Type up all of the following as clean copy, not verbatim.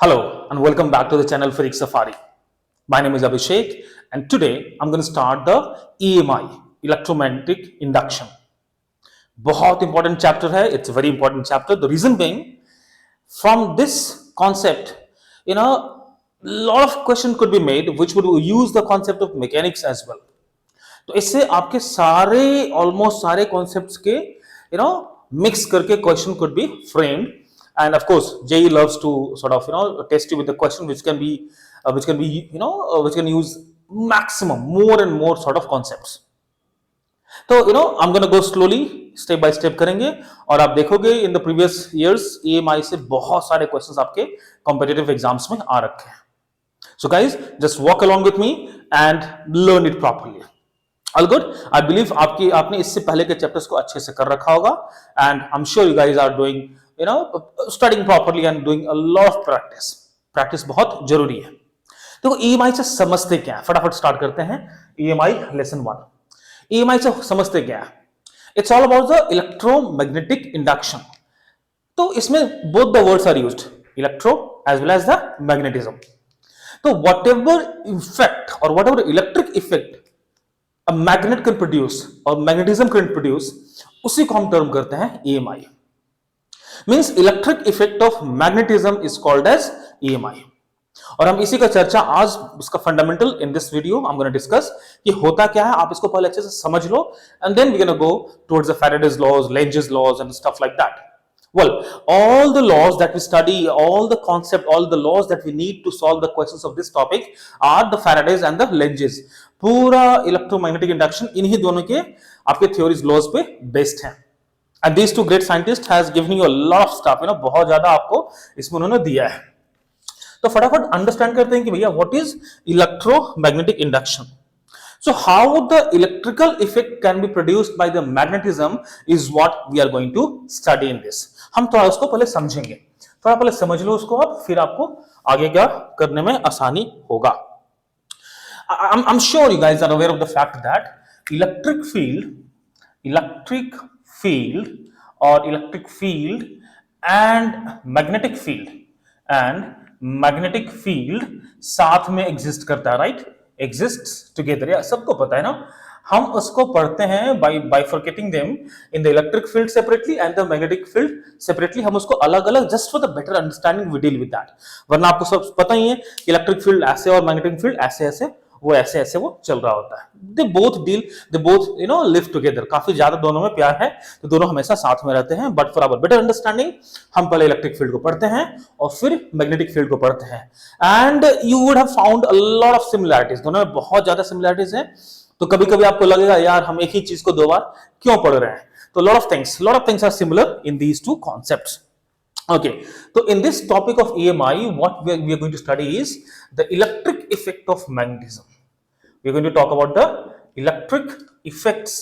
Hello and welcome back to the channel Freak Safari. My name is Abhishek and today I'm going to start the EMI, electromagnetic induction. बहुत important chapter है, it's a very important chapter. The reason being, from this concept, lot of question could be made which would use the concept of mechanics as well. तो इससे आपके सारे almost सारे concepts के mix करके question could be framed. And of course JE loves to sort of test you with the question which can use maximum more and more sort of concepts. तो I'm going to go slowly step by step करेंगे और आप देखोगे in the previous years EMI से बहुत सारे questions आपके competitive exams में आ रखे हैं. So guys just walk along with me and learn it properly. All good? I believe आपने इससे पहले के चैप्टर्स को अच्छे से कर रखा होगा and I'm sure you guys are doing studying properly and doing a lot of practice. Practice बहुत जरूरी है. देखो EMI से समझते क्या है, फटाफट स्टार्ट करते हैं. EMI lesson 1. EMI से समझते क्या है? It's all about the electromagnetic induction. तो इसमें both the words are used, electro as well as the magnetism. तो whatever effect or whatever electric effect a magnet can produce or magnetism can produce, उसी को हम term करते हैं EMI. Means electric effect of magnetism is called as EMI. और हम इसी का चर्चा आज इसका fundamental in this video I'm going to discuss कि होता क्या है. आप इसको पहले अच्छे से समझ लो and then we're going to go towards the Faraday's laws, Lenge's laws and stuff like that. Well, all the laws that we study, all the concept, all the laws that we need to solve the questions of this topic are the Faraday's and the Lenge's. पूरा electromagnetic induction इन्हीं दोनों के आपके theories laws पे based हैं. And these two great scientists has given you a lot of stuff, बहुत ज्यादा आपको इसमें उन्होंने दिया है. तो फटाफट अंडरस्टैंड करते हैं कि भैया what is electromagnetic induction. So how the electrical effect can be produced by the magnetism is what we are going to study in this. हम थोड़ा उसको पहले समझेंगे. थोड़ा पहले समझ लो उसको आप, फिर आपको आगे क्या करने में आसानी होगा. I'm sure you guys are aware of the fact that electric field or electric field and magnetic field साथ में exist करता है, right? Exists together. या सबको पता है ना. हम उसको पढ़ते हैं by bifurcating them in the electric field separately and the magnetic field separately. हम उसको अलग अलग just for the better understanding we deal with that. वरना आपको सब पता ही है इलेक्ट्रिक फील्ड ऐसे और मैग्नेटिक फील्ड ऐसे वो ऐसे वो चल रहा होता है. they both live together. काफी ज्यादा दोनों में प्यार है तो दोनों हमेशा साथ में रहते हैं. but for our better understanding हम पहले इलेक्ट्रिक फील्ड को पढ़ते हैं और फिर मैग्नेटिक फील्ड को पढ़ते हैं. and you would have found a lot of similarities. दोनों में बहुत ज्यादा similarities हैं. तो कभी कभी आपको लगेगा यार हम एक ही चीज को दो बार क्यों पढ़ रहे हैं. तो lot of things are similar in these two concepts. Okay, so in this topic of EMI, what we are going to study is the electric effect of magnetism. We are going to talk about the electric effects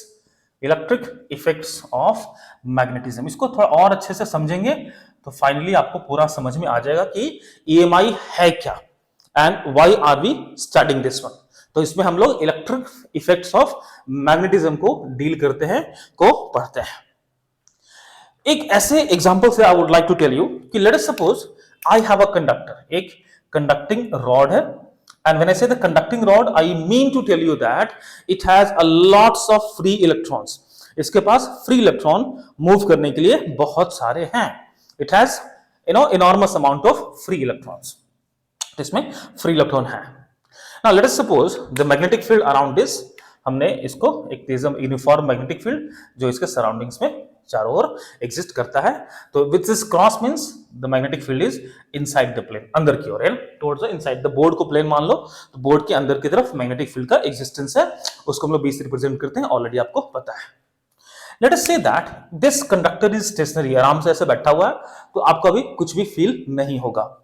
of magnetism. इसको थोड़ा और अच्छे से समझेंगे तो finally आपको पूरा समझ में आ जाएगा कि EMI है क्या and why are we studying this one. तो इसमें हम लोग इलेक्ट्रिक इफेक्ट्स ऑफ मैग्नेटिज्म को डील करते हैं, को पढ़ते हैं. एक ऐसे एग्जांपल से I would like to tell you कि let us suppose I have a conductor. एक कंडक्टिंग रॉड है and when I say the conducting rod I mean to tell you that it has a lots of free electrons. इसके पास free electron move करने के लिए बहुत सारे हैं. it has enormous amount of free electrons. इसमें free electron है. now let us suppose the magnetic field around this, हमने इसको एक यूनिफॉर्म मैग्नेटिक फील्ड जो इसके सराउंडिंग्स में चारों ओर एग्जिस्ट करता है. तो with this cross means the magnetic field is inside the plane, अंदर की ओर है, towards the inside the board को प्लेन मान लो तो बोर्ड के अंदर की तरफ मैग्नेटिक फील्ड का एग्जिस्टेंस है. उसको हम लोग बी से रिप्रेजेंट करते हैं, ऑलरेडी आपको पता है. Let us say that this conductor is stationary. आराम से ऐसे बैठा हुआ है तो आपको अभी कुछ भी फील नहीं होगा.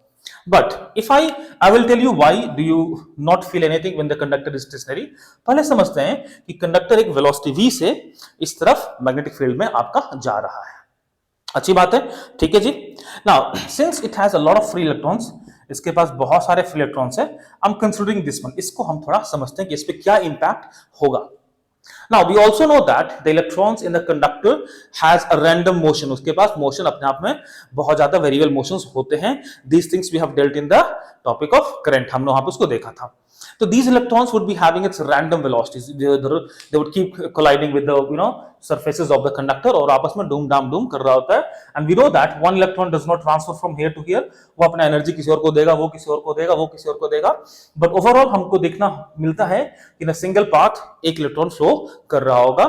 But if I will tell you why do you not feel anything when the conductor is stationary. पहले समझते हैं कि कंडक्टर एक वेलोसिटी v से इस तरफ मैग्नेटिक फील्ड में आपका जा रहा है. अच्छी बात है, ठीक है जी. Now since it has a lot of free electrons, इसके पास बहुत सारे फ्री इलेक्ट्रॉन्स है. I'm considering this one. इसको हम थोड़ा समझते हैं कि इस पे क्या इंपैक्ट होगा. Now we also know that the electrons in the conductor has a random motion. उसके पास मोशन अपने आप में बहुत ज्यादा वेरिएबल मोशंस होते हैं. These things we have dealt in the topic of current. हमने वहां पे उसको देखा था. So these electrons would be having its random velocities. They would keep colliding with the surfaces of the conductor और आपस में डूम डाम डूम कर रहा होता है. And we know that one electron does not transfer from here to here. वो अपना energy किसी और को देगा, वो किसी और को देगा, वो किसी और को देगा. But overall हमको देखना मिलता है कि in a single path एक इलेक्ट्रॉन फ्लो कर रहा होगा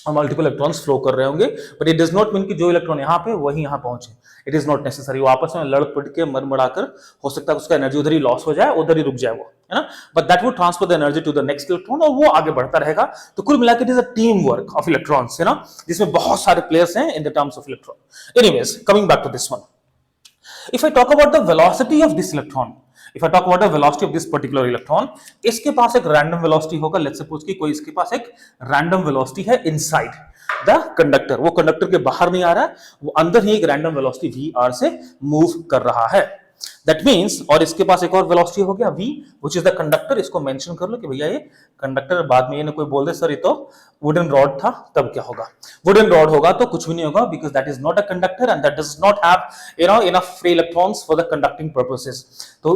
और मल्टीपल इलेक्ट्रॉन्स फ्लो कर रहे होंगे. But it does not mean कि जो इलेक्ट्रॉन यहाँ पे वही यहाँ पहुंचे. It is not necessary. वो आपस में लड़ पड़ के मरमड़ाकर हो सकता है उसका एनर्जी उधर ही लॉस हो जाए, उधर ही रुक जाए वो, है ना. But that would transfer the energy to the next electron और वो आगे बढ़ता रहेगा. तो कुल मिलाकर it is a team work of electrons, है ना, जिसमें बहुत सारे प्लेयर्स हैं in the terms of electron. Anyways, coming back to this one. If I talk about the velocity of this electron, if I talk about the velocity of this particular electron, इसके पास एक random velocity होगा. Let's suppose कि कोई इसके पास एक random velocity है inside the conductor. वो conductor के बाहर नहीं आ रहा है, वो अंदर ही एक random velocity VR से move कर रहा है. That means, और इसके पास एक और velocity हो गया V, which is the conductor. इसको mention कर लो कि भैया ये conductor. बाद में ये ना कोई बोल दे सर ये तो wooden rod था, तब क्या होगा? wooden rod होगा तो कुछ भी नहीं होगा, because that is not a conductor and that does not have enough free electrons for the conducting purposes. तो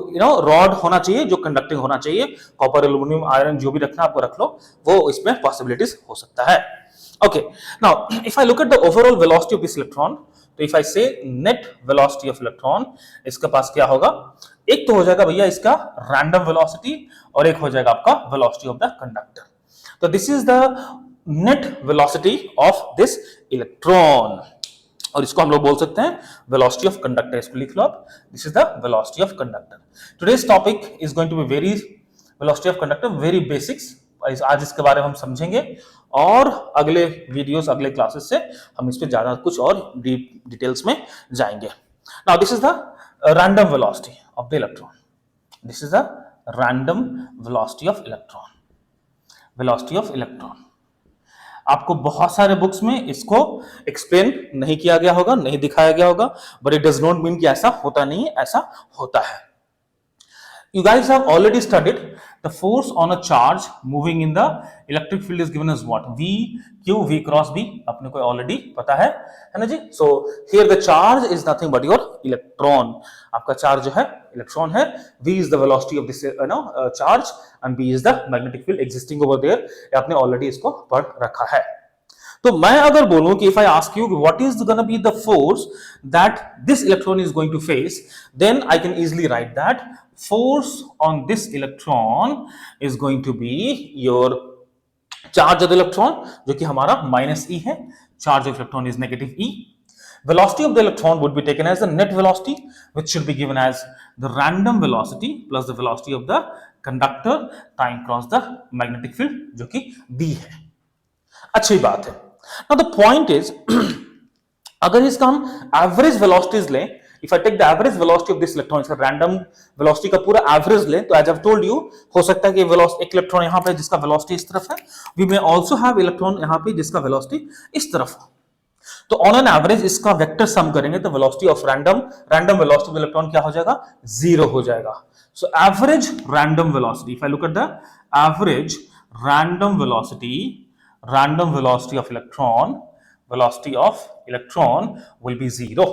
rod होना चाहिए जो conducting होना चाहिए. Copper, aluminum, iron जो भी रखना आपको रख लो, वो इसमें possibilities हो सकता है. Okay, now if I look at the overall velocity of this electron, तो if I say net velocity of electron, इसके पास क्या होगा? एक तो हो जाएगा भैया इसका random velocity और एक हो जाएगा आपका velocity of the conductor. तो this is the net velocity of this electron और इसको हम लोग बोल सकते हैं velocity of conductor. इसको लिख लो आप. This is the velocity of conductor. Today's topic is going to be very velocity of conductor, very basics. आज इसके बारे में हम समझेंगे और अगले वीडियोस, अगले क्लासेस से हम इस पे ज्यादा कुछ और डीप डिटेल्स में जाएंगे. Now this is the random velocity of the electron. This is the random velocity of electron. Velocity of electron आपको बहुत सारे बुक्स में इसको एक्सप्लेन नहीं किया गया होगा, नहीं दिखाया गया होगा, but it does not mean कि ऐसा होता नहीं है, ऐसा होता है. You guys have already studied the force on a charge moving in the electric field is given as what? V Q V cross B. अपने को already पता है ना जी? So here the charge is nothing but your electron. आपका charge जो है electron है. V is the velocity of this charge and B is the magnetic field existing over there. ये आपने already इसको पढ़ रखा है. तो मैं अगर बोलूं कि if I ask you what is going to be the force that this electron is going to face, then I can easily write that force on this electron is going to be your charge of the electron, जो कि हमारा -e है. Charge of electron is -e. Velocity of the electron would be taken as the net velocity, which should be given as the random velocity plus the velocity of the conductor time cross the magnetic field, जो कि b है. अच्छी बात है. Now the point is अगर इसका हम average velocities लें, if I take the average velocity of this electron, इसका random velocity का पूरा एवरेज लें, तो as I've told you, हो सकता है कि एक इलेक्ट्रॉन यहाँ पे जिसका वेलोसिटी इस तरफ है, we may also have electron यहाँ पे जिसका वेलोसिटी इस तरफ हो. तो ऑन एन एवरेज इसका वेक्टर सम करेंगे तो velocity of random velocity of electron क्या हो जाएगा? 0 हो जाएगा. So average random velocity, if I look at the average random velocity of electron will be 0.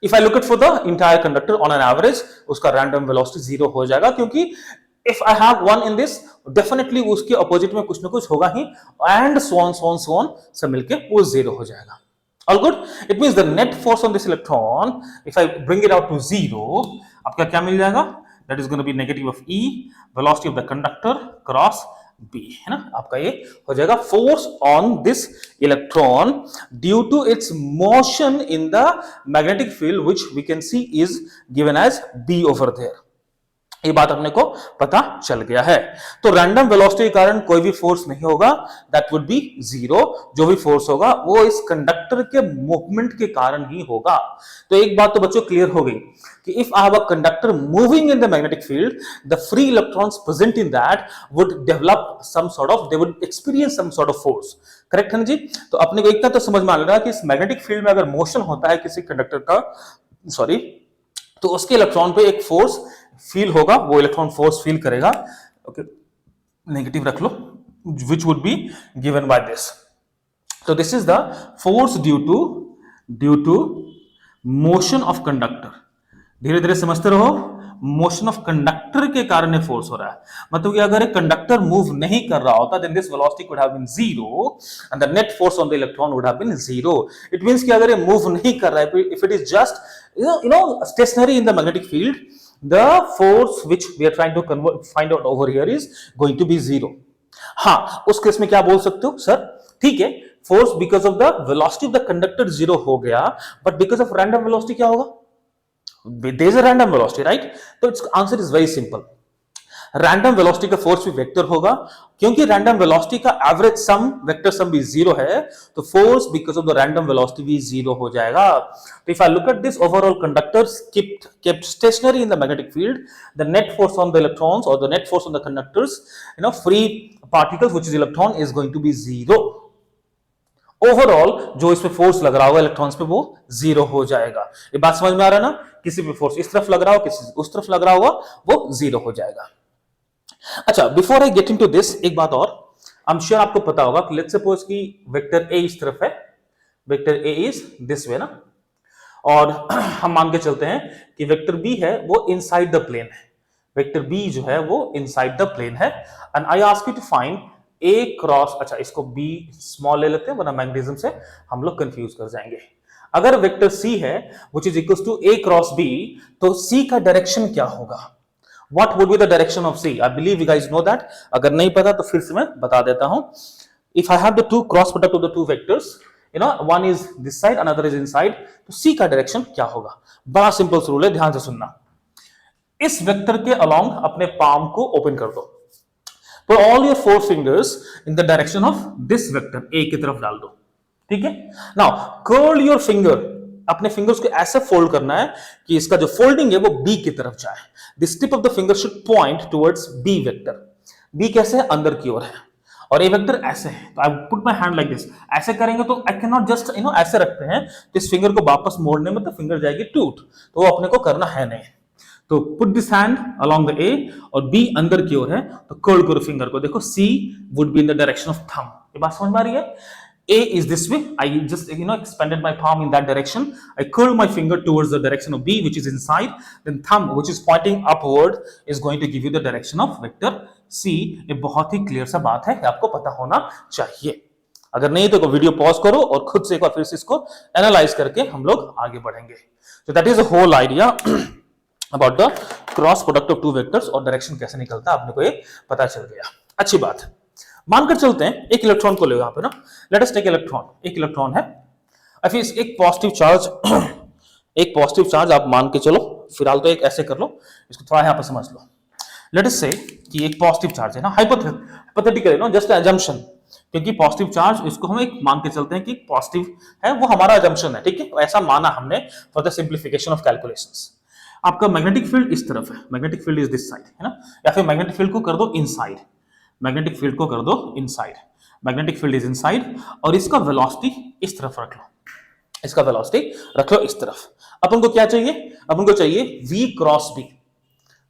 If I look at for the entire conductor on an average, उसका random velocity 0 हो जाएगा, क्योंकि if I have one in this, definitely उसके opposite में कुछ ना कुछ होगा ही, and so on सब मिलके वो 0 हो जाएगा. All good? It means the net force on this electron, if I bring it out to 0, आपका क्या मिल जाएगा? That is going to be negative of E, velocity of the conductor cross B, है ना. आपका ये हो जाएगा force on this electron due to its motion in the magnetic field, which we can see is given as B over there. ये बात अपने को पता चल गया है. तो रैंडम वेलोसिटी के कारण कोई भी फोर्स नहीं होगा, दैट वुड बी 0. जो भी फोर्स होगा वो इस कंडक्टर के मूवमेंट के कारण ही होगा. तो एक बात तो बच्चों क्लियर हो गई कि if I have a conductor moving in the magnetic field, the free electrons present in that would develop some sort of, they would experience some sort of force. Correct है ना जी? तो अपने को इतना तो समझ में आ रहा है कि इस मैग्नेटिक फील्ड में अगर मोशन होता है किसी कंडक्टर का, तो उसके इलेक्ट्रॉन पे एक फोर्स फील होगा, वो इलेक्ट्रॉन फोर्स फील करेगा. ओके, नेगेटिव रख लो, which would be given by this. So this is the force due to motion of conductor. धीरे धीरे समझते रहो, मोशन ऑफ कंडक्टर के कारण ये फोर्स हो रहा है। मतलब कि अगर एक कंडक्टर मूव नहीं कर रहा होता then this velocity could have been zero and the net force on the electron would have been zero. It means कि अगर ये मूव नहीं कर रहा है, if it is just you know stationary in the magnetic field, the force which we are trying to find out over here is going to be zero. हाँ, उस case में क्या बोल सकते हो सर, ठीक है, force because of the velocity of the conductor zero हो गया, but because of random velocity क्या होगा? There is a random velocity, right? तो its answer is very simple. Random velocity का फोर्स भी वेक्टर होगा, क्योंकि रैंडम वेलोसिटी का एवरेज सम वेक्टर सम भी जीरो है, तो force because of the random velocity भी जीरो हो जाएगा. तो if I look at this overall conductors kept stationary in the magnetic field, the net force on the electrons or the net force on the conductors, free particles which is electron is going to be zero. Overall जो इस पे force लग रहा होगा electrons पे वो zero हो जाएगा. ये बात समझ में आ रहा है ना? किसी पे फोर्स इस तरफ लग रहा हो, किसी उस तरफ लग रहा होगा, वो जीरो हो जाएगा. अच्छा, before I get into this, एक बात और, आई एम श्योर आपको पता होगा कि लेट्स सपोज कि वेक्टर ए इस तरफ है, vector A is this way ना, और हम मान के चलते हैं कि वेक्टर बी है वो इनसाइड द प्लेन है, वेक्टर बी जो है वो इनसाइड द प्लेन है, and I ask you to find a cross, अच्छा इसको बी स्मॉल ले लेते हैं वरना मैग्नेटिज्म से हम लोग कंफ्यूज कर जाएंगे. अगर वेक्टर सी है which is equals to A cross B, तो सी का डायरेक्शन क्या होगा? What would be the direction of C? I believe you guys know that. अगर नहीं पता तो फिर से मैं बता देता हूं. If I have the two cross product of the two vectors, one is this side another is inside, तो सी का डायरेक्शन क्या होगा? बड़ा सिंपल रूल है, ध्यान से सुनना. इस वेक्टर के अलोंग अपने पाम को ओपन कर दो, Put all your four fingers in the direction of this vector, A की तरफ डाल दो, ठीक है. Now curl your finger, अपने फिंगर्स को ऐसे फोल्ड करना है कि इसका जो फोल्डिंग है वो B की तरफ जाए. This tip of the finger should point towards B vector. B कैसे है? अंदर की ओर है, और A वेक्टर ऐसे है. तो I put my hand like this. ऐसे करेंगे तो I cannot just ऐसे रखते हैं, तो इस फिंगर को वापस मोड़ने में तो फिंगर जाएगी टूट, तो वो अपने को करना है नहीं. तो put this hand along the ए, और बी अंदर की ओर है, तो कर्ल करो फिंगर को. देखो see would be in the direction of thumb. ये बात समझ में आ रही है? A is this way. I just expanded my palm in that direction. I curl my finger towards the direction of B, which is inside. Then thumb, which is pointing upward, is going to give you the direction of vector C. ये बहुत ही clear सा बात है, आपको पता होना चाहिए. अगर नहीं तो वीडियो पॉज करो और खुद से एक बार फिर से इसको एनालाइज करके हम लोग आगे बढ़ेंगे. So that is the whole idea about the cross product of two vectors, और डायरेक्शन कैसे निकलता है आपने को ये पता चल गया. अच्छी बात है. मानकर चलते हैं एक इलेक्ट्रॉन को ले यहां पे ना, लेट अस टेक इलेक्ट्रॉन. एक इलेक्ट्रॉन है, फिर एक पॉजिटिव चार्ज, एक पॉजिटिव चार्ज आप मान के चलो, फिलहाल तो एक ऐसे कर लो, इसको थोड़ा यहां पर समझ लो. लेट अस से कि एक पॉजिटिव चार्ज है ना, हाइपोथेटिकली जस्ट अजम्पशन, क्योंकि पॉजिटिव चार्ज इसको हम एक मान के चलते हैं कि पॉजिटिव है, वो हमारा अजम्पशन है, ठीक है, ऐसा माना हमने for the simplification of calculations. आपका मैग्नेटिक फील्ड इस तरफ है, magnetic field is this side, है ना, या फिर मैग्नेटिक फील्ड को कर दो इनसाइड, मैग्नेटिक फील्ड को कर दो inside, magnetic field is inside, और इसका वेलोसिटी इस तरफ रख लो, इसका वेलोसिटी रख लो इस तरफ. अपन को क्या चाहिए? अपन को चाहिए v cross b.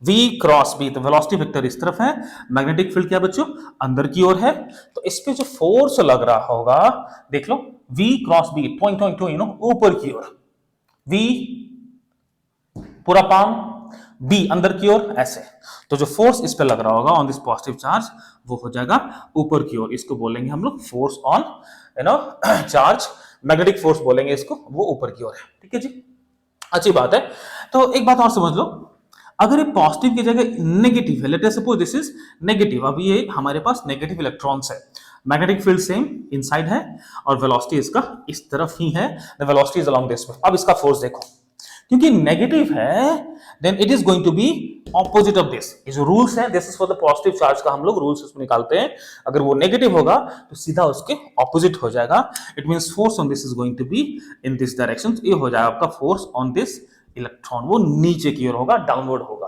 v cross b, तो वेलोसिटी वेक्टर इस तरफ है, मैग्नेटिक फील्ड क्या बच्चों? अंदर की ओर है. तो इस पे जो फोर्स लग रहा होगा, देख लो, v क्रॉस b, ऊपर की ओर, v पूरा पाम, बी अंदर की ओर ऐसे, तो जो फोर्स इस पे लग रहा होगा ऑन दिस पॉजिटिव चार्ज, वो हो जाएगा ऊपर की ओर. इसको बोलेंगे हम लोग force on charge, magnetic force बोलेंगे इसको, वो ऊपर की ओर है, ठीक है जी. अच्छी बात है. तो एक बात और समझ लो, अगर ये पॉजिटिव की जगह नेगेटिव है, let us suppose this is negative, अब ये हमारे पास नेगेटिव इलेक्ट्रॉन्स है, मैग्नेटिक फील्ड सेम इनसाइड है, और वेलोसिटी इसका इस तरफ ही है, the velocity is along this way. अब इसका फोर्स देखो, क्योंकि नेगेटिव है, then it is going to be opposite of this. ये जो रूल्स है, this is for the positive charge का हम लोग रूल्स इसमें निकालते हैं. अगर वो नेगेटिव होगा तो सीधा उसके ऑपोजिट हो जाएगा. It means force on this is going to be in this direction. ये हो जाएगा आपका फोर्स ऑन दिस इलेक्ट्रॉन, वो नीचे की ओर होगा, डाउनवर्ड होगा.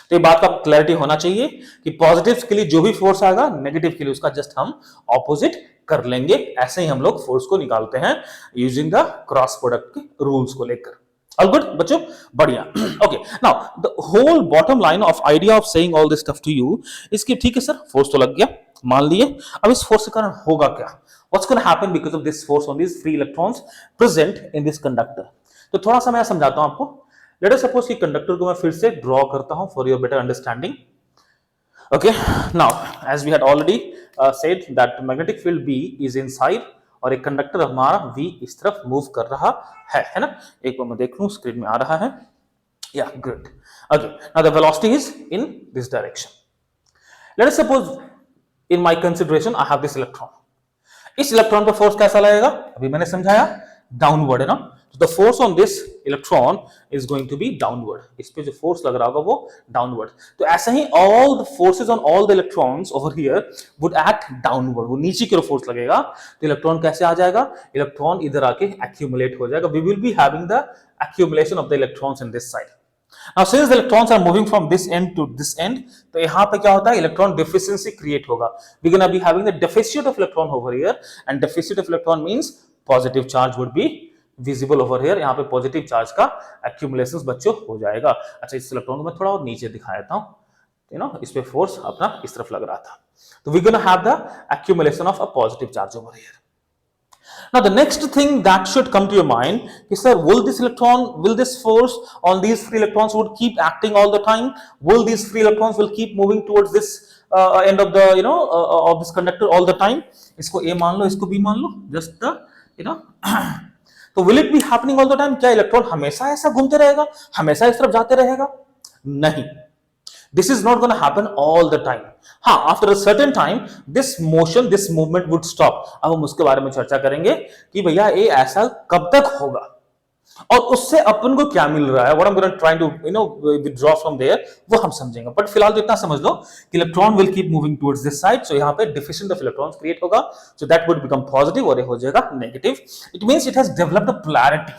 तो ये बात का क्लैरिटी होना चाहिए कि पॉजिटिव के लिए जो भी फोर्स आएगा, नेगेटिव के लिए उसका जस्ट हम ऑपोजिट कर लेंगे. ऐसे ही हम लोग फोर्स को निकालते हैं यूजिंग द क्रॉस प्रोडक्ट के रूल्स को लेकर. All good, बच्चों? बढ़िया. Okay, now the whole bottom line of idea of saying all this stuff to you is कि ठीक है सर, फोर्स तो लग गया, मान लिए। अब इस फोर्स के कारण होगा क्या, what's gonna happen because of this force on this free electrons present in this conductor. तो थोड़ा सा मैं समझाता हूं आपको। लेट अस सपोज कि कंडक्टर को मैं फिर से ड्रॉ करता हूं for your better understanding. Okay, now as we had already said that magnetic field B is inside और एक कंडक्टर हमारा V इस तरफ मूव कर रहा है ना। एक बार मैं देख लूं स्क्रीन में आ रहा है, या good. Okay, now the velocity is in this direction. Let us suppose in my consideration I have this electron. इस इलेक्ट्रॉन पर फोर्स कैसा लगेगा, अभी मैंने समझाया, डाउनवर्ड है ना। तो the force on this electron is going to be downward, इस पे जो फोर्स लग रहा होगा वो डाउनवर्ड। तो ऐसा ही all the forces on all the electrons over here would act downward, वो नीचे की ओर फोर्स लगेगा। तो इलेक्ट्रॉन कैसे आ जाएगा, इलेक्ट्रॉन इधर आके एक्यूमुलेट हो जाएगा। We will be having the accumulation of the electrons in this side. Now since the electrons are moving from this end to this end, तो यहाँ पे क्या होता है, इलेक्ट्रॉन डेफिशिएंसी क्रिएट होगा। We're gonna be having the deficit of electron over here, and deficit of electron means positive charge would be visible over here। यहाँ पे positive charge का accumulations बच्चों हो जाएगा। अच्छा, इस इलेक्ट्रॉन को मैं थोड़ा और नीचे दिखा देता हूँ, इस पे फोर्स अपना इस तरफ लग रहा था। तो we're gonna have the accumulation of a positive charge over here। Now the next thing that should come to your mind is, sir, will this force on these free electrons would keep acting all the time? Will these free electrons will keep moving towards this end of the of this conductor all the time? इसको A मान लो, इसको B मान लो, just the तो will it be happening all the time? क्या electron हमेशा ऐसा घूमते रहेगा, हमेशा इस तरफ जाते रहेगा? नहीं, this is not going to happen all the time। हाँ, after a certain time this motion, this movement would stop। अब हम उसके बारे में चर्चा करेंगे कि भैया ये ऐसा कब तक होगा और उससे अपन को क्या मिल रहा है, what I'm going to try to withdraw from there, वो हम समझेंगे। बट फिलहाल तो इतना समझ लो कि electron will keep moving towards this side. So यहाँ पे डिफिशिएंट ऑफ इलेक्ट्रॉन्स क्रिएट होगा, so that would become positive और ये हो जाएगा negative. It means it has developed a polarity.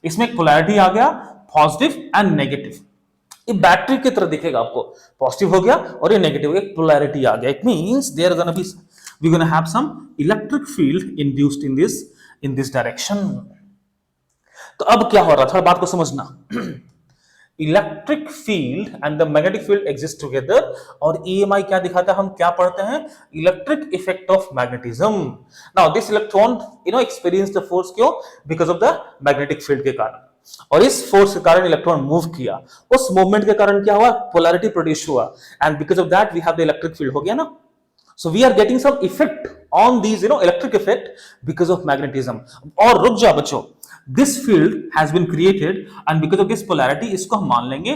इसमें एक पोलैरिटी आ गया, पॉजिटिव एंड नेगेटिव। ये बैटरी की तरह दिखेगा आपको, पॉजिटिव हो गया और ये नेगेटिव हो गया, पोलैरिटी आ गया। It means there gonna be we gonna have some electric field induced in this direction. तो अब क्या हो रहा था, बात को समझना। Electric field and the magnetic field exist together, और EMI क्या दिखाता है, हम क्या पढ़ते हैं, electric effect of magnetism. Now this electron experience the force, क्यों, because of the magnetic field के कारण। और इस फोर्स के कारण इलेक्ट्रॉन मूव किया, उस मूवमेंट के कारण क्या हुआ, पोलैरिटी प्रोड्यूस हुआ, and because of that we have the electric field, हो गया ना। So we are getting some effect on these electric effect because of magnetism. और रुक जा बच्चों, this field has been created and because of this polarity, इसको हम मान लेंगे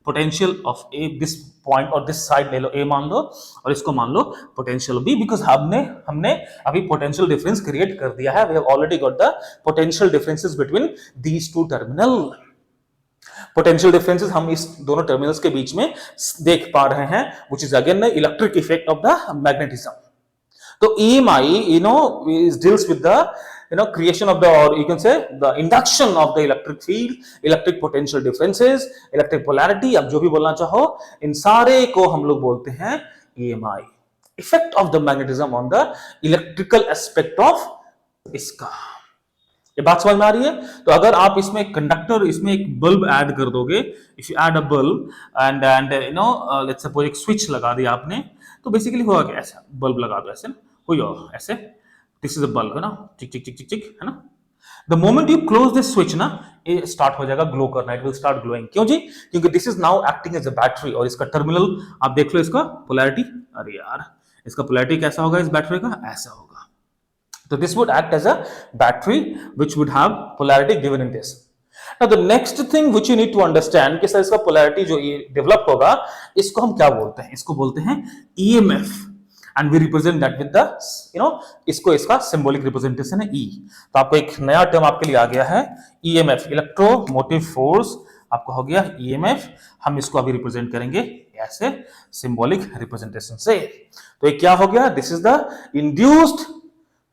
potential of A, this point और दिस साइड ले लो ए मान लो, और इसको मान लो पोटेंशियल बी, बिकॉज हमने अभी पोटेंशियल डिफरेंस क्रिएट कर दिया है। We have already got the potential differences between these two terminal. Potential differences हम इस दोनों टर्मिनल्स के बीच में देख पा रहे हैं, which is again the electric effect of the magnetism. तो EMI deals with the creation of the, or you can say the induction of the electric field, electric potential differences, electric polarity, अब जो भी बोलना चाहो, इन सारे को हम लोग बोलते हैं EMI, effect of the magnetism on the electrical aspect of इसका। ये बात समझ में आ रही है? तो अगर आप इसमें कंडक्टर, इसमें एक बल्ब ऐड कर दोगे, if you add a bulb and let's suppose एक स्विच लगा दिया आपने, तो बेसिकली होगा क्या, ऐसा बल्ब लगा दो, ऐसे ना हो, ऐसे, दिस इज अ बल्ब है ना, टिक टिक टिक टिक टिक है ना। The moment you close this switch ना, ये स्टार्ट हो जाएगा ग्लो करना, इट विल स्टार्ट ग्लोइंग। क्यों जी, क्योंकि this is now acting as a battery, और इसका टर्मिनल आप देख लो, इसका पोलैरिटी, अरे यार इसका पोलैरिटी कैसा होगा इस बैटरी का, ऐसा होगा। So this would act as a battery which would have polarity given in this. Now the next thing which you need to understand कि सर इसका polarity जो ये develop होगा, इसको हम क्या बोलते हैं, इसको बोलते हैं EMF, and we represent that with the इसको इसका symbolic representation है E। तो आपको एक नया टर्म आपके लिए आ गया है EMF, electromotive force, आपको हो गया EMF। हम इसको अभी रिप्रेजेंट करेंगे ऐसे symbolic representation से। तो ये क्या हो गया, this is the induced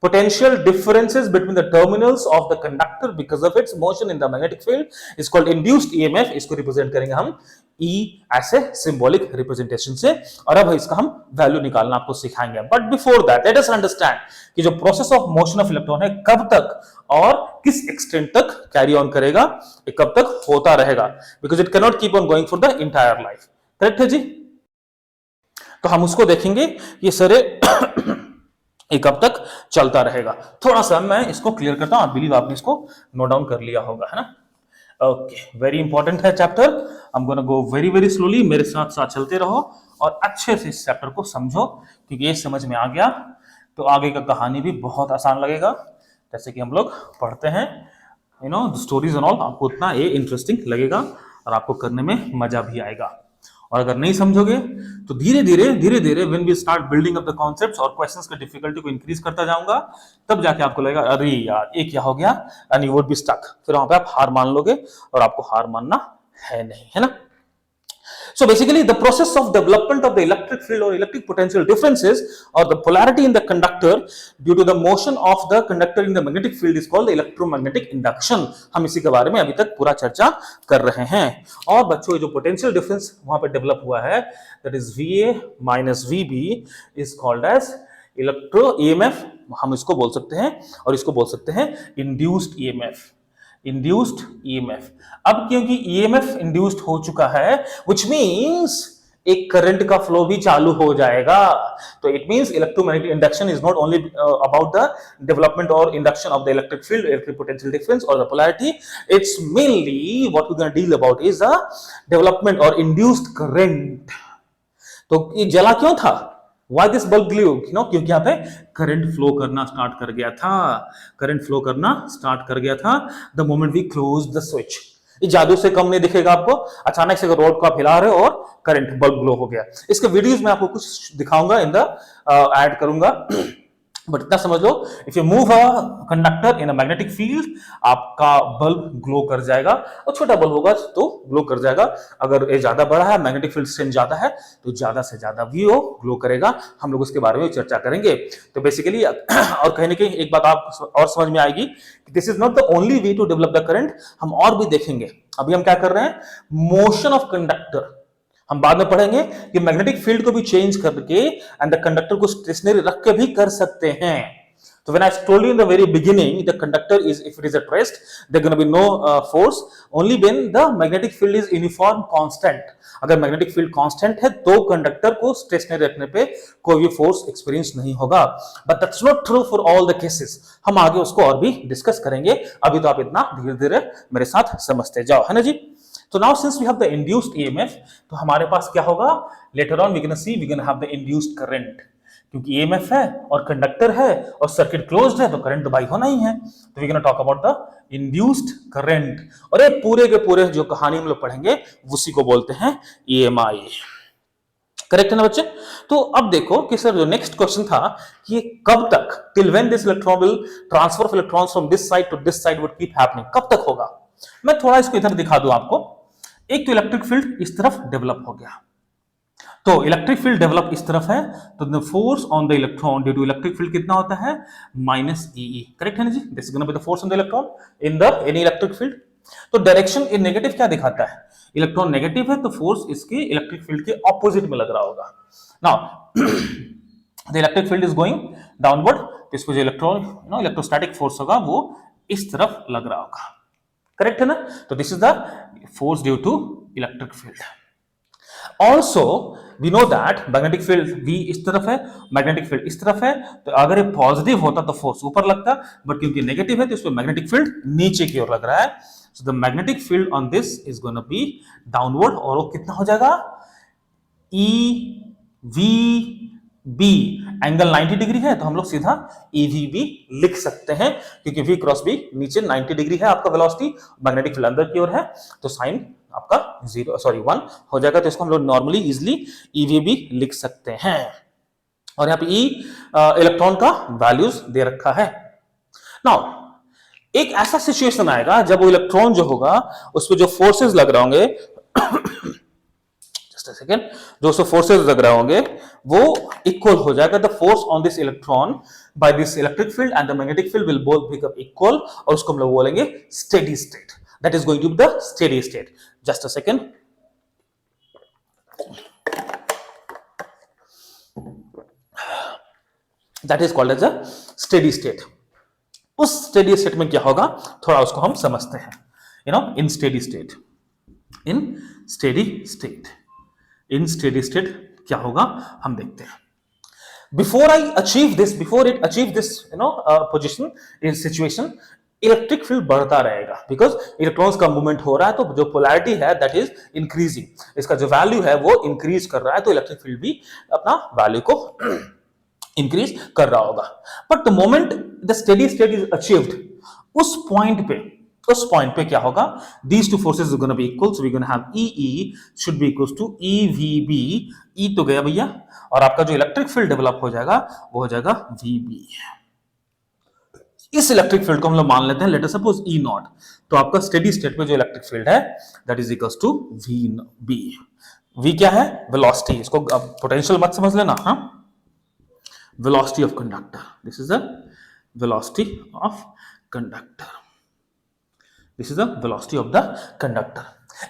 potential differences between the terminals of the conductor because of its motion in the magnetic field is called induced EMF। इसको रिप्रेजेंट करेंगे हम E ऐसे symbolic representation से, और अब इसका हम वैल्यू निकालना आपको सिखाएंगे। But before that let us understand कि जो process of motion of electron है कब तक और किस एक्सटेंट तक कैरी ऑन करेगा, ये कब तक होता रहेगा, because it can not keep on going for the entire life. Correct है जी? तो हम उसको देखेंगे ये सर ये कब तक चलता रहेगा। थोड़ा सा मैं इसको क्लियर करता हूं, आई बिलीव आपने इसको नोट डाउन कर लिया होगा, है ना। ओके, वेरी इंपॉर्टेंट है chapter, I am gonna go very very slowly, मेरे साथ साथ चलते रहो और अच्छे से इस चैप्टर को समझो, क्योंकि ये समझ में आ गया तो आगे का कहानी भी बहुत आसान लगेगा। जैसे कि हम लोग पढ़ते हैं you know stories and all, आपको उतना ये इंटरेस्टिंग लगेगा और आपको करने में मजा भी आएगा। और अगर नहीं समझोगे तो धीरे धीरे when we start building up the concepts और क्वेश्चंस की डिफिकल्टी को इंक्रीज करता जाऊंगा, तब जाके आपको लगेगा अरे यार ये क्या हो गया, and you would be stuck, फिर वहां पे आप हार मान लोगे और आपको हार मानना है नहीं, है ना। So basically the process of development of the electric field or electric potential differences or the polarity in the conductor due to the motion of the conductor in the magnetic field is called the electromagnetic induction। हम इसी के बारे में अभी तक पूरा चर्चा कर रहे हैं। और बच्चों जो पोटेंशियल डिफरेंस वहां पे डेवलप हुआ है that is VA minus VB is called as electro EMF, हम इसको बोल सकते हैं, और इसको बोल सकते हैं इंड्यूस्ड EMF, इंड्यूस्ड EMF। अब क्योंकि EMF इंड्यूस्ड हो चुका है, व्हिच मींस एक करंट का फ्लो भी चालू हो जाएगा। तो it means electromagnetic induction is not only about the development और induction of the electric field, electric potential difference और the polarity, it's mainly what we gonna deal about is the development और induced current. तो ये जला क्यों था, Why this bulb glue? You know, क्योंकि यहाँ पे करंट फ्लो करना स्टार्ट कर गया था, करंट फ्लो करना स्टार्ट कर गया था the moment we close the switch. ये जादू से कम नहीं दिखेगा आपको, अचानक से रोड को आप हिला रहे हो और करंट बल्ब ग्लो हो गया। इसके वीडियोस में आपको कुछ दिखाऊंगा, इन द ऐड करूंगा, बट इतना समझ लो, if you move a conductor in a magnetic field आपका बल्ब ग्लो कर जाएगा, और छोटा बल्ब होगा तो ग्लो कर जाएगा, अगर ये ज्यादा बड़ा है, मैग्नेटिक फील्ड स्ट्रेंथ ज्यादा है, तो ज्यादा से ज्यादा भी वो ग्लो करेगा। हम लोग उसके बारे में चर्चा करेंगे। तो बेसिकली और कहीं ना कहीं एक बात आप और समझ में आएगी, this is not the only way to develop the current, हम और भी देखेंगे। अभी हम क्या कर रहे हैं, मोशन ऑफ कंडक्टर, हम बाद में पढ़ेंगे कि मैग्नेटिक फील्ड को भी चेंज करके एंड द कंडक्टर को स्टेशनरी रख के भी कर सकते हैं। तो when I told you in the very beginning, the conductor is, if it is at rest, there going to be no force, only when the magnetic field is uniform constant। अगर magnetic field constant है तो conductor को stationery रखने पे कोई भी force experience नहीं होगा, but that's not true for all the cases. हम आगे उसको और भी डिस्कस करेंगे, अभी तो आप इतना धीरे धीरे मेरे साथ समझते जाओ, है ना जी। So now since we have the induced EMF, तो हमारे पास क्या होगा, later on we're gonna see we're gonna have the induced current, क्योंकि EMF है और कंडक्टर है और सर्किट क्लोज्ड है तो करंट तो बाई होना ही है। तो we're gonna talk about the induced current, और ये पूरे के पूरे जो कहानी हम लोग पढ़ेंगे उसी को बोलते हैं EMI। करेक्ट है ना बच्चे। तो अब देखो कि सर जो नेक्स्ट क्वेश्चन था कि कब तक, till when this electron will transfer of electrons from this side to this side would keep happening, कब तक होगा। मैं थोड़ा इसको इधर दिखा दूं आपको। एक तो इलेक्ट्रिक फील्ड इस तरफ डेवलप हो गया, तो इलेक्ट्रिक फील्ड डेवलप इस तरफ है, तो the force on the electron due to electric field कितना होता है, माइनस ई। करेक्ट है ना जी, this is gonna be the force on the electron in the any electric field. तो डायरेक्शन इन नेगेटिव क्या दिखाता है, इलेक्ट्रॉन नेगेटिव है तो फोर्स इसके इलेक्ट्रिक फील्ड के ऑपोजिट में लग रहा होगा। Now the electric field is going downward, तो इसको जो इलेक्ट्रॉन इलेक्ट्रोस्टैटिक फोर्स होगा वो इस तरफ लग रहा होगा। करेक्ट है ना। तो this is the force due to electric field. Also we know that magnetic field V इस तरफ है, मैग्नेटिक फील्ड इस तरफ है, तो अगर ये पॉजिटिव होता तो फोर्स ऊपर लगता, बट क्योंकि नेगेटिव है तो इसमें मैग्नेटिक फील्ड नीचे की ओर लग रहा है। So the magnetic field on this is gonna B downward, और वो कितना हो जाएगा, EVB। एंगल 90 डिग्री है तो हम लोग सीधा EVB लिख सकते हैं, क्योंकि V क्रॉस B नीचे 90 डिग्री है आपका वेलोसिटी, मैग्नेटिक फील्ड अंदर की ओर है, तो साइन आपका 1 हो जाएगा। तो इसको हम लोग नॉर्मली इजिली EVB लिख सकते हैं, और यहाँ पे E इलेक्ट्रॉन का वैल्यूज दे रखा है। नाउ एक ऐसा सिचुएशन आएगा जब वो इलेक्ट्रॉन जो होगा उस पर जो फोर्सेस लग रहे होंगे जस्ट अ सेकेंड, जो उसको फोर्सेस लग रहे होंगे वो इक्वल हो जाएगा, the force on this electron by this electric field and the magnetic field will both become equal, और उसको हम लोग बोलेंगे steady state. That is going to be the steady state. Just a second, that is called as a steady state. उस steady state में क्या होगा, थोड़ा उसको हम समझते हैं। In steady state, in steady state क्या होगा हम देखते हैं। Before it achieve this position in situation, electric field बढ़ता रहेगा बिकॉज इलेक्ट्रॉन्स का मूवमेंट हो रहा है, तो जो पोलैरिटी है दैट इज इंक्रीजिंग, इसका जो वैल्यू है वो इंक्रीज कर रहा है, तो इलेक्ट्रिक फील्ड भी अपना वैल्यू को इंक्रीज कर रहा होगा। But the moment the steady state is achieved, उस पॉइंट पे क्या होगा, these two forces are gonna be equal, so we gonna have E should be equals to EVB, E तो गया भैया, और आपका जो इलेक्ट्रिक फील्ड डेवलप हो जाएगा वो हो जाएगा वीबी। इस इलेक्ट्रिक फील्ड को हम लोग मान लेते हैं let us suppose E naught, तो आपका स्टेडी स्टेट पे जो इलेक्ट्रिक फील्ड है that is equals to V B. V क्या है, वेलोसिटी, इसको पोटेंशियल मत समझ लेना, हाँ, velocity of conductor, this is the velocity of conductor, this is the velocity of the conductor.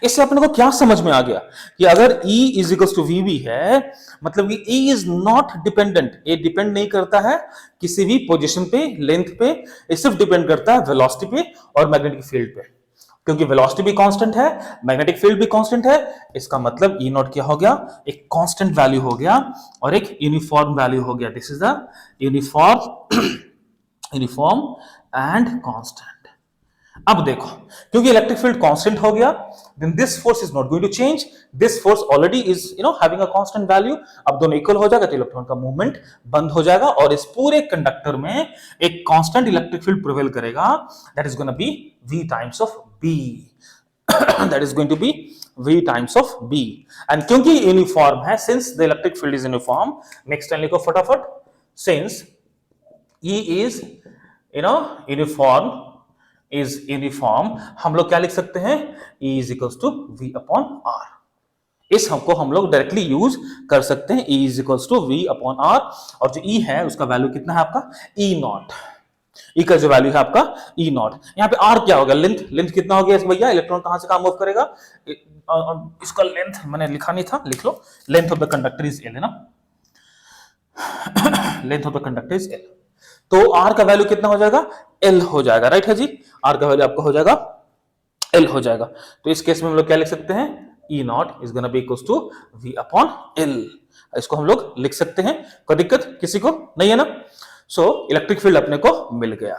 इससे अपने को क्या समझ में आ गया कि अगर E is equals to V है, मतलब कि E इज नॉट डिपेंडेंट, ये डिपेंड नहीं करता है किसी भी पोजीशन पे, लेंथ पे, ये सिर्फ डिपेंड करता है वेलोसिटी पे और मैग्नेटिक फील्ड पे, क्योंकि वेलोसिटी भी कांस्टेंट है, मैग्नेटिक फील्ड भी कांस्टेंट है, इसका मतलब E नॉट क्या हो गया, एक कांस्टेंट वैल्यू हो गया और एक यूनिफॉर्म वैल्यू हो गया, this is the uniform and constant. अब देखो, क्योंकि इलेक्ट्रिक फील्ड कांस्टेंट हो गया, then this force is not going to change, this force already is having a constant value, अब दोनों इक्वल हो जाएगा तो इलेक्ट्रॉन का मूवमेंट बंद हो जाएगा और इस पूरे कंडक्टर में एक कांस्टेंट इलेक्ट्रिक फील्ड प्रिवेल करेगा, that is going to be V times of B that is going to be V times of B, and क्योंकि यूनिफॉर्म है, since the electric field is uniform, next time लिखो फटाफट, since E is uniform, हम लोग क्या लिख सकते हैं, E is equals to V upon R, इस हमको हम लोग डायरेक्टली यूज कर सकते हैं, E is equals to V upon R, और जो E है उसका वैल्यू कितना है आपका E नॉट, E का जो वैल्यू है आपका E नॉट, यहाँ पे R क्या होगा, लेंथ कितना हो गया भैया, इलेक्ट्रॉन कहां से कहां मूव करेगा, इसका लेंथ मैंने लिखा नहीं था, लिख लो, length of the conductor is L है ना, length of the conductor is L, तो R का वैल्यू कितना हो जाएगा, L हो जाएगा, राइट है जी, R का वैल्यू आपका हो जाएगा L हो जाएगा, तो इस केस में हम लोग क्या लिख सकते हैं, E naught is gonna be equals to V upon L, इसको हम लोग लिख सकते हैं, कोई दिक्कत किसी को नहीं है ना। सो इलेक्ट्रिक फील्ड अपने को मिल गया,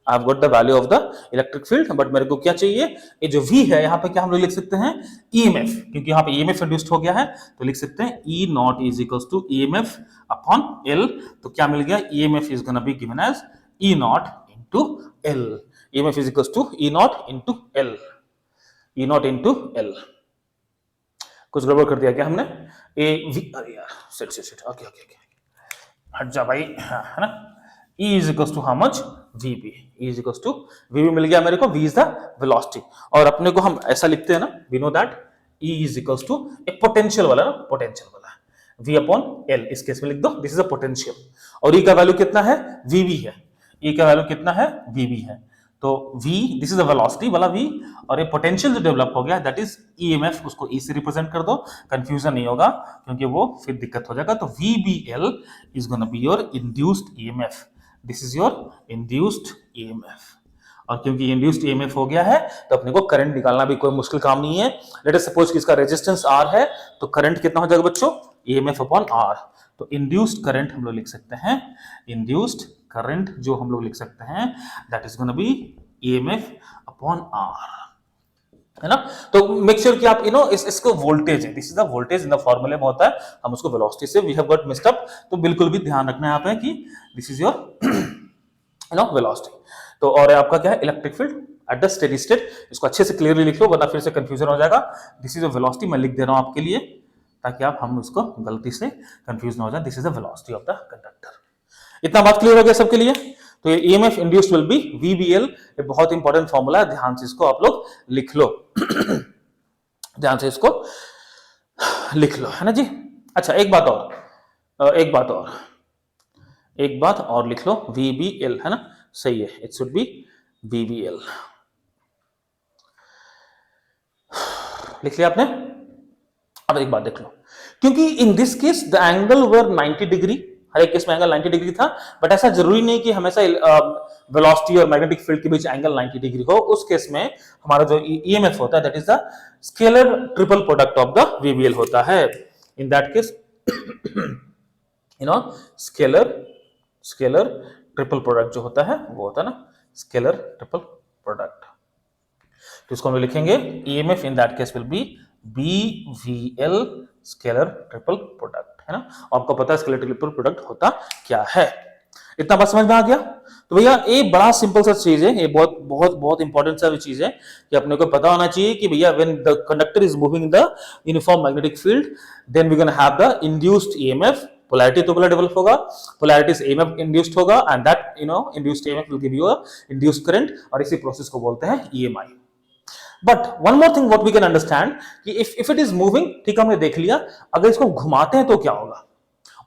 I have got the value of the electric field, but मेरे को क्या चाहिए, ये जो V है यहाँ पे क्या हम लोग लिख सकते हैं EMF, क्योंकि यहाँ पे EMF इंड्यूस्ड हो गया है, तो लिख सकते हैं E naught is equals to EMF upon L, तो क्या मिल गया, EMF is gonna be given as E naught into L, EMF is equals to E naught into L, E naught into L। कुछ गड़बड़ कर दिया क्या हमने, अरे यार सेट ओके हट जा भाई, है ना, E is equals to how much, VB, E is equals to VB मिल गया मेरे को, V is the velocity, और अपने को हम ऐसा लिखते हैं ना, we know that E is equals to एक पोटेंशियल वाला ना, पोटेंशियल वाला V अपॉन L, इस केस में लिख दो दिस इज अ पोटेंशियल, और E का वैल्यू कितना है, VB है, E का वैल्यू कितना है, VB है, तो V this is a velocity वाला V, और ये पोटेंशियल जो डेवलप हो गया दैट इज EMF, उसको E से रिप्रेजेंट कर दो, कंफ्यूजन नहीं होगा क्योंकि वो फिर दिक्कत हो जाएगा, तो VBL is gonna be your induced EMF, this is your induced EMF, और क्योंकि इंड्यूस्ड EMF हो गया है तो अपने को करंट निकालना भी कोई मुश्किल काम नहीं है, लेट अस सपोज कि इसका रेजिस्टेंस R है, तो करंट कितना हो जाएगा बच्चों, EMF अपॉन R, तो इंड्यूस्ड करंट हम लोग लिख सकते हैं, इंड्यूस्ड करंट जो हम लोग लिख सकते हैं that is gonna B EMF upon R, है ना। तो मेक श्योर कि आप इसको वोल्टेज है, this is the voltage in the फॉर्मूले में होता है, हम उसको वेलोसिटी से we have got mixed up, तो बिल्कुल भी ध्यान रखना है यहाँ पे कि दिस इज योर वेलोसिटी। तो और आपका क्या है, electric field at the steady state, इसको अच्छे से क्लियरली लिख लो वरना फिर से कंफ्यूजन हो जाएगा, दिस इज द वेलोसिटी, मैं लिख दे रहा हूं आपके लिए ताकि आप हम उसको गलती से कंफ्यूज ना हो जाए, this is the velocity of the conductor. इतना बात क्लियर हो गया सबके लिए, तो ये EMF induced will be VBL, ये बहुत इंपॉर्टेंट फॉर्मूला है, ध्यान से इसको आप लोग लिख लो ध्यान से इसको लिख लो, है ना जी। अच्छा एक बात और लिख लो, VBL, है ना, सही है, इट शुड बी VBL, लिख लिया आपने। अब एक बात देख लो, क्योंकि in this case the angle were 90 degree, हर एक केस में एंगल 90 डिग्री था, बट ऐसा जरूरी नहीं कि हमेशा वेलोसिटी और मैग्नेटिक फील्ड के बीच एंगल 90 डिग्री हो, उस केस में हमारा जो EMF होता है that is the scalar triple product of the VBL होता है, in that case you know scalar triple product जो होता है वो होता है ना स्केलर ट्रिपल प्रोडक्ट। तो इसको हम लिखेंगे EMF in that case will be BVL scalar triple product, है ना। आपको पता है स्केलर ट्रिपल प्रोडक्ट होता क्या है। इतना बात समझ में आ गया। तो भैया ये बड़ा सिंपल सा चीज है, ये बहुत बहुत बहुत इंपॉर्टेंट सा चीज है कि अपने को पता होना चाहिए कि भैया when the conductor is moving in the uniform magnetic field then we gonna have the induced EMF. Polarity तो बोला डेवलप होगा, पोलैरिटी से ईएमएफ इंड्यूस्ड होगा and that induced EMF will give you a induced current, और इसी process को बोलते हैं EMI. But one more thing what we can understand कि इफ इट इज मूविंग, ठीक हमने देख लिया, अगर इसको घुमाते हैं तो क्या होगा,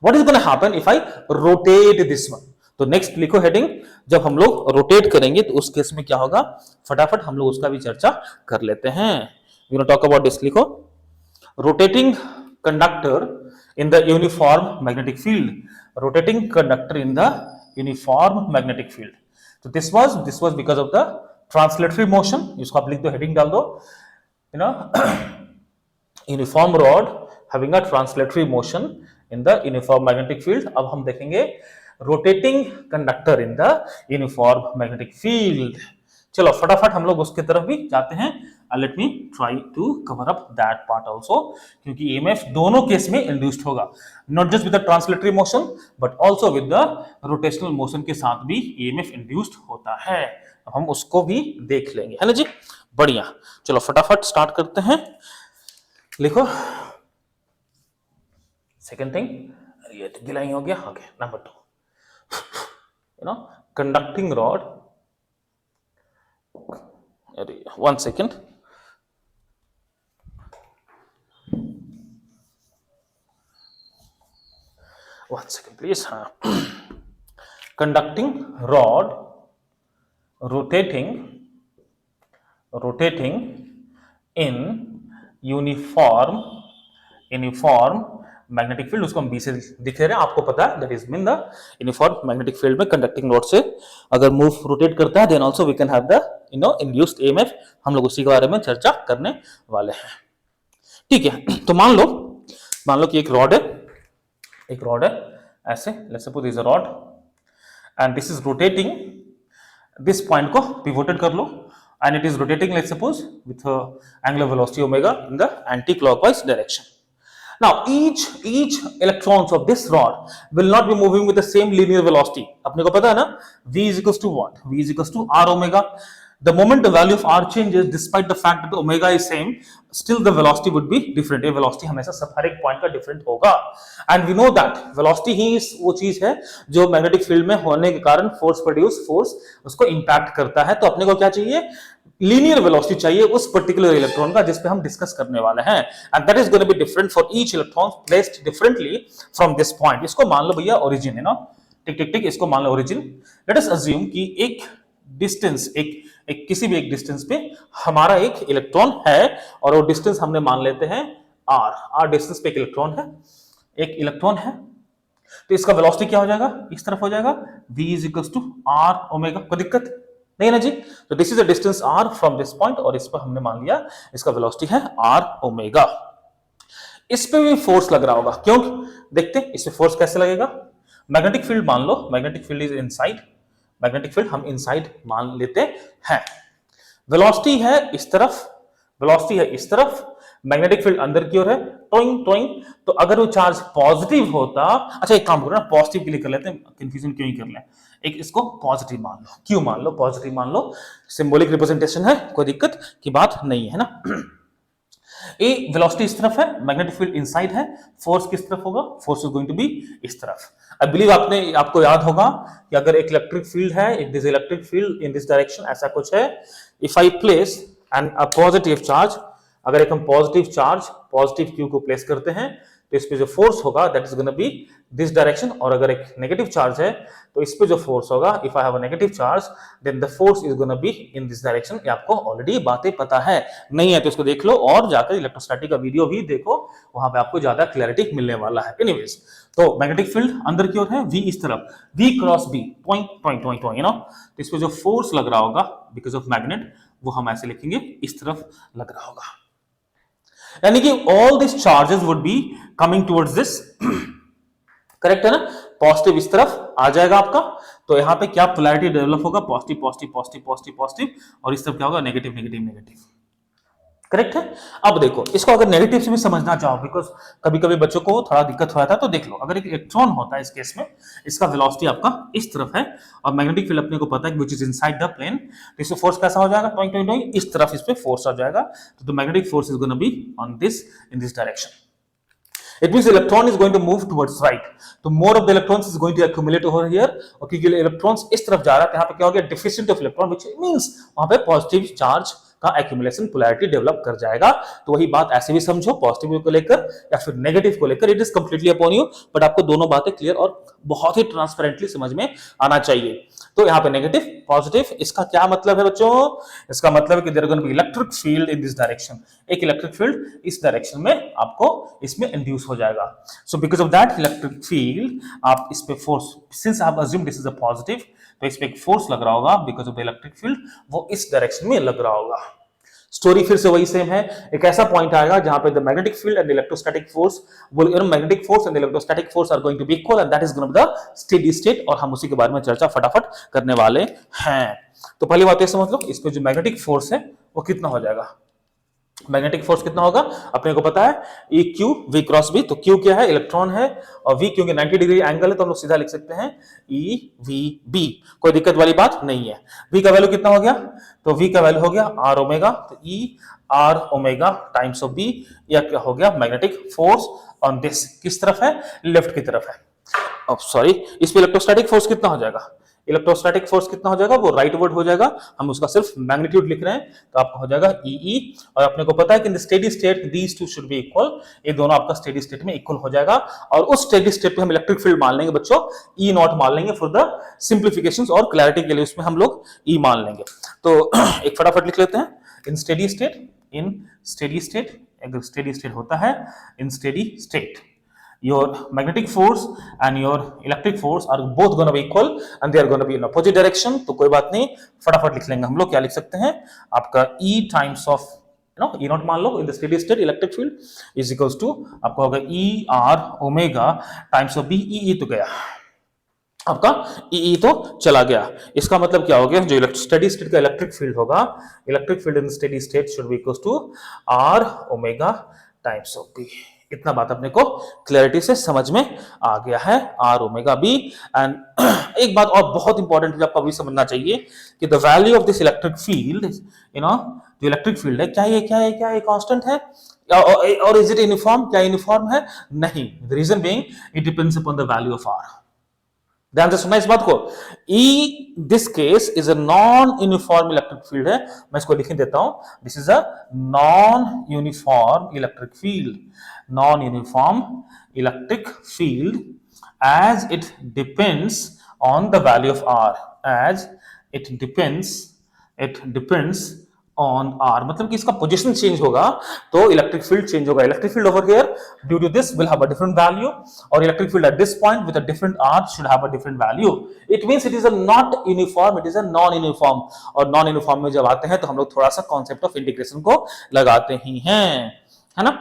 what is gonna happen if I rotate this one. तो नेक्स्ट लिखो हेडिंग, जब हम लोग रोटेट करेंगे तो उस केस में क्या होगा, फटाफट हम लोग उसका भी चर्चा कर लेते हैं। We will talk about this. लिखो rotating conductor in the uniform magnetic field, rotating conductor in the uniform magnetic field. So this was because of the translatory motion. इसको आप लिख दो, हेडिंग डाल दो, uniform rod having a translatory motion in the uniform magnetic field. अब हम देखेंगे rotating conductor in the uniform magnetic field. चलो फटाफट हम लोग उसके तरफ भी जाते हैं। Let me try to cover up that part also, क्योंकि ईएमएफ दोनों केस में इंड्यूस्ड होगा, not just with the translatory motion but also with the rotational motion के साथ भी ईएमएफ इंड्यूस्ड होता है। हम उसको भी देख लेंगे, है ना जी। बढ़िया, चलो फटाफट स्टार्ट करते हैं। लिखो सेकेंड थिंग, ये गिलाई हो गया। Okay, number 2, conducting rod. One second. One second, please. Conducting rod rotating in uniform magnetic field. उसको हम बी से दिख रहे हैं, आपको पता है that is mean the uniform magnetic field में कंडक्टिंग रॉड से अगर मूव रोटेट करता है then also we can have the induced EMF. हम लोग उसी के बारे में चर्चा करने वाले हैं, ठीक है। तो मान लो कि एक रॉड है ऐसे, let's suppose is a rod and this is rotating, this point को पिवोटेड कर लो and it is rotating let's suppose with angular velocity omega in the anti clockwise direction. Now each electrons of this rod will not be moving with the same linear velocity. अपने को पता है ना, V is equals to what? V is equals to R omega. The moment the value of R changes, despite the fact that the omega is same, still the velocity would be different. ये velocity हमेशा सब हर एक point का different होगा। And we know that velocity ही वो चीज है जो मैग्नेटिक फील्ड में होने के कारण फोर्स उसको इम्पैक्ट करता है। तो अपने को क्या चाहिए, लीनियर वेलोसिटी चाहिए उस पर्टिकुलर इलेक्ट्रॉन का जिस पे हम डिस्कस करने वाले हैं, and that is gonna be different for each electron placed differently from this point. इसको मान लो भैया ओरिजिन है ना, टिक टिक टिक, इसको मान लो ओरिजिन। लेट अस अज्यूम कि एक डिस्टेंस, एक किसी भी एक डिस्टेंस पे हमारा एक इलेक्ट्रॉन है और वो डिस्टेंस हमने मान लेते हैं r डिस्टेंस पे एक इलेक्ट्रॉन है। तो इसका वेलोसिटी क्या हो जाएगा, इस तरफ हो जाएगा, v is equals to r omega. कोई दिक्कत नहीं ना जी। तो this is the distance r from this point और इस पर हमने मान लिया इसका वेलोसिटी है r ओमेगा। इस पे भी फोर्स लग रहा होगा, क्यों देखते हैं इस पे फोर्स कैसे लगेगा। मैग्नेटिक फील्ड मान लो, magnetic field is inside, magnetic field हम इनसाइड मान लेते हैं। वेलोसिटी है इस तरफ, मैग्नेटिक फील्ड अंदर की ओर है, टोइंग टोइंग। तो अगर वो चार्ज पॉजिटिव होता, अच्छा एक काम करो ना, पॉजिटिव के लिए कर लेते हैं, कंफ्यूजन क्यों ही कर लें, एक इसको पॉजिटिव मान लो। क्यों मान लो पॉजिटिव मान लो, सिंबॉलिक रिप्रेजेंटेशन है, कोई दिक्कत की बात नहीं है ना। ए वेलोसिटी इस तरफ है, मैग्नेटिक फील्ड इनसाइड है, फोर्स किस तरफ होगा, force is going to be इस तरफ। आई बिलीव आपको याद होगा कि अगर एक इलेक्ट्रिक फील्ड है, it is electric field in this direction, ऐसा कुछ है। If I place N a positive charge, अगर एक हम पॉजिटिव क्यू को प्लेस करते हैं तो इस पे जो फोर्स होगा that is gonna B this direction, और अगर एक नेगेटिव चार्ज है तो इस पे जो फोर्स होगा, if I have a negative charge then the force is gonna be in this direction. ये आपको ऑलरेडी बातें पता है, नहीं है तो इसको देख लो और जाकर इलेक्ट्रोस्टैटिक का वीडियो भी देखो, वहां पे आपको ज्यादा क्लैरिटी मिलने वाला है। एनीवेज, तो मैग्नेटिक फील्ड अंदर की ओर है, V इस तरफ, V cross B, you know, तो इस पे जो फोर्स लग रहा होगा बिकॉज ऑफ मैग्नेट, वो हम ऐसे लिखेंगे, इस तरफ लग रहा होगा। यानी कि all this charges would be coming towards this, correct है ना, पॉजिटिव इस तरफ आ जाएगा आपका, तो यहां पे क्या पोलैरिटी डेवलप होगा, positive positive positive positive positive, और इस तरफ क्या होगा, नेगेटिव नेगेटिव नेगेटिव, करेक्ट है। अब देखो इसको अगर नेगेटिव से भी समझना चाहो, बिकॉज कभी कभी बच्चों को थोड़ा दिक्कत हो जाता है, तो देख लो अगर एक इलेक्ट्रॉन होता है इस केस में, इसका वेलोसिटी आपका इस तरफ है और मैग्नेटिक फील्ड अपने को पता है which is inside the plane, तो इसमें फोर्स कैसा हो जाएगा, टॉइंग टॉइंग टॉइंग, इस तरफ इस पे फोर्स आ जाएगा, तो the magnetic force is gonna be on this, in this direction. It means the electron is going to move towards right. तो more of the electrons is going to accumulate over here. और क्योंकि electrons इस तरफ जा रहा है, यहाँ पे क्या हो गया, deficient of electron, which means वहां पे positive charge का accumulation polarity develop कर जाएगा. तो वही बात ऐसे भी समझो, पॉजिटिव को लेकर या फिर नेगेटिव को लेकर, it is completely upon you, but आपको दोनों बातें क्लियर और बहुत ही ट्रांसपेरेंटली समझ में आना चाहिए. तो यहाँ पे नेगेटिव पॉजिटिव, इसका क्या मतलब है बच्चों, इसका मतलब है कि there gonna be electric field in this direction, एक इलेक्ट्रिक फील्ड इस डायरेक्शन में आपको इसमें इंड्यूस हो जाएगा. So because of that electric field, आप इस पे फोर्स, सिंस आप assume this is a positive, तो इस पे एक फोर्स लग रहा होगा because of the electric field, वो इस डायरेक्शन में लग रहा होगा. स्टोरी फिर से वही सेम है, एक ऐसा पॉइंट आएगा जहां पे the magnetic field and electrostatic force, magnetic force and electrostatic force are going to be equal, and that is gonna be the steady state, और हम उसी के बारे में चर्चा फटाफट करने वाले हैं. तो पहली बात ये समझ लो, इस पे जो मैग्नेटिक फोर्स है वो कितना हो जाएगा, मैग्नेटिक फोर्स कितना होगा अपने को पता है, E Q V cross B. तो क्यू क्या है, इलेक्ट्रॉन है, और वी क्योंकि 90 डिग्री एंगल है तो हम लोग सीधा लिख सकते हैं ई वी बी, कोई दिक्कत वाली बात नहीं है. वी का वैल्यू कितना हो गया, तो वी का वैल्यू हो गया आर ओमेगा, तो E R omega times of B, या क्या हो गया, मैग्नेटिक फोर्स ऑन दिस, किस तरफ है, लेफ्ट की तरफ है. अब सॉरी, इस पे इलेक्ट्रोस्टैटिक फोर्स कितना हो जाएगा, इलेक्ट्रोस्टैटिक फोर्स कितना हो जाएगा, वो राइट वर्ड हो जाएगा, हम उसका सिर्फ मैग्नीट्यूड लिख रहे हैं, तो आपका हो जाएगा ई, और अपने को पता है कि in the steady state these two should be equal, ये दोनों आपका स्टेडी स्टेट में इक्वल हो जाएगा, और उस स्टेडी स्टेट पे हम इलेक्ट्रिक फील्ड मान लेंगे बच्चों, ई नॉट मान लेंगे फॉर द सिंप्लीफिकेशंस और क्लैरिटी के लिए, उसमें हम लोग ई मान लेंगे. तो एक फटाफट लिख लेते हैं, in steady state, in steady state, अगर स्टेडी स्टेट होता है, in steady state your magnetic force and your electric force are both going to be equal and they are going to be in opposite direction. तो कोई बात नहीं, फटाफट लिख लेंगे हम लोग, क्या लिख सकते हैं, आपका E times of E naught मान लो, in the steady state electric field is equals to आपका होगा E R omega times of B, E तो गया आपका, ई तो चला गया. इसका मतलब क्या हो गया, जो स्टेडी स्टेट का इलेक्ट्रिक फील्ड होगा, electric field in steady state should be equals to R omega times of B. इतना बात अपने को क्लैरिटी से समझ में आ गया है, आर ओमेगा बी. एंड एक बात और बहुत इंपॉर्टेंट आपको अभी समझना चाहिए कि the value of this electric field, जो इलेक्ट्रिक फील्ड है, क्या ये कांस्टेंट है, और इज इट यूनिफॉर्म, क्या यूनिफॉर्म है, नहीं. The reason being it depends upon the value of R. ध्यान से सुनना इस बात को, E this case is a non uniform electric field है, मैं इसको लिख देता हूं, this is a non uniform electric field, non uniform electric field as it depends on the value of r, as it depends on r, मतलब कि इसका position change होगा तो इलेक्ट्रिक फील्ड चेंज होगा. Electric field over here due to this will have a different value, or electric field at this point with a different r should have a different value. It means it is a not uniform, it is a non-uniform. और non-uniform में जब आते हैं तो हम लोग थोड़ा सा कॉन्सेप्ट ऑफ इंटीग्रेशन को लगाते ही हैं, है ना.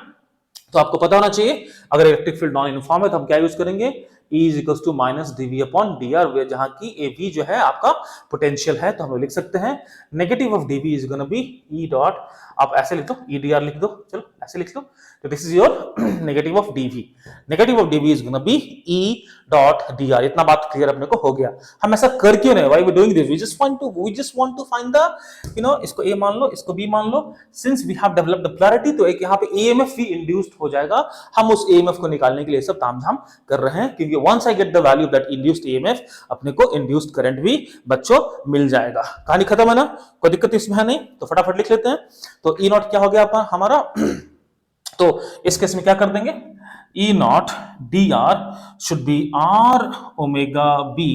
तो आपको पता होना चाहिए, अगर इलेक्ट्रिक फील्ड नॉन यूनिफॉर्म है तो हम क्या यूज करेंगे, E is equals to minus dV upon dr, जहां की AV जो है आपका पोटेंशियल है, तो हम लोग लिख सकते हैं negative of dV is gonna B E dot, आप ऐसे लिख दो, E dr लिख दो, चलो ऐसे लिख लो, तो this is your negative of dV, negative of dV is gonna B E dot dr. इतना बात क्लियर अपने को हो गया. हम ऐसा कर क्यों नहीं, why we doing this, we just want to find the, इसको A मान लो, इसको B मान लो, since we have developed the polarity, तो एक यहाँ पे EMF भी इंड्यूस्ड हो जाएगा, हम उस EMF को निकालने के लिए सब तामझाम कर रहे हैं, क्योंकि once I get the value of that induced EMF, अपने को induced current भी बच्चों मिल जाएगा. कहानी खत्म है ना, कोई दिक्कत इसमें है नहीं, तो फटाफट लिख लेते हैं. तो E नॉट क्या हो गया हमारा, तो इस केस में क्या कर देंगे, E not dr should be R omega B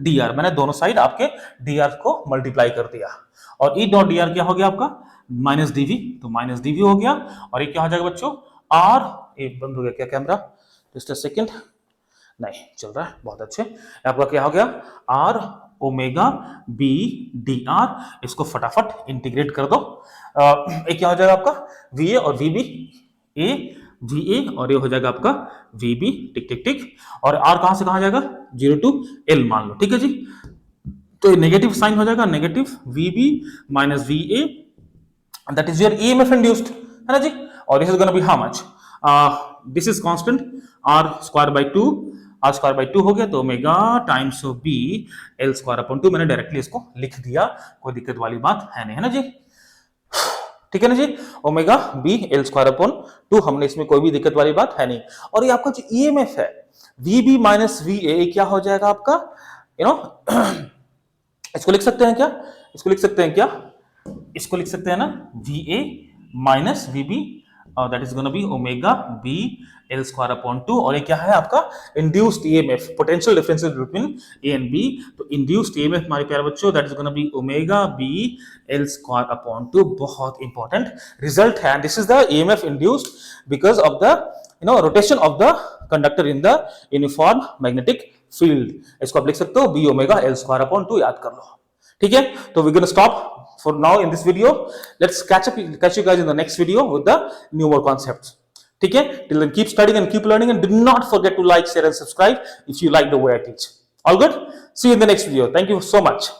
dr. मैंने दोनों साइड आपके dr को मल्टीप्लाई कर दिया, और E डॉट dr क्या हो गया आपका, माइनस dV, तो माइनस dV हो गया, और ये क्या हो जाएगा बच्चों, R, एक बंद हो गया क्या कैमरा, जस्ट अ सेकंड, नहीं चल रहा है, बहुत अच्छे. आपका क्या हो गया, R ओमेगा B dr, इसको फटाफट इंटीग्रेट कर दो, एक क्या हो जाएगा आपका VA और VB, A VA और ये हो जाएगा आपका VB, टिक टिक टिक, और R कहां से कहां जाएगा, 0 to L मान लो, ठीक है जी। तो ये नेगेटिव साइन हो जाएगा, negative VB minus VA, that is your EMF induced, है ना जी। और this is gonna B how much, this is constant R square by 2, R square by 2 हो गया, तो omega times of B L square upon 2, मैंने directly इसको लिख दिया, कोई दिक्कत वाली बात है नहीं, है ना जी। ठीक है ना जी, omega B L square upon 2, हमने इसमें कोई भी दिक्कत वाली बात है नहीं। और ये आपका जो ईएमएफ है VB माइनस VA क्या हो जाएगा आपका, यू नो इसको लिख सकते हैं क्या, इसको लिख सकते हैं क्या, इसको लिख सकते हैं ना, VA माइनस VB, और that is gonna be omega B L square upon 2, और ये क्या है आपका induced EMF, potential differences between A and B. तो इंड्यूस्ड ईएमएफ हमारे प्यारे बच्चों that is gonna be omega B L square upon 2, बहुत इंपॉर्टेंट रिजल्ट है। This is the EMF induced because of the rotation of the conductor in the uniform magnetic field. इसको आप लिख सकते हो B omega L square upon 2, याद कर लो, ठीक है। तो we gonna stop for now in this video. Let's catch you guys in the next video with the new more concepts. ठीक है, till then keep studying and keep learning, and do not forget to like, share and subscribe if you like the way I teach. All good? See you in the next video. Thank you so much.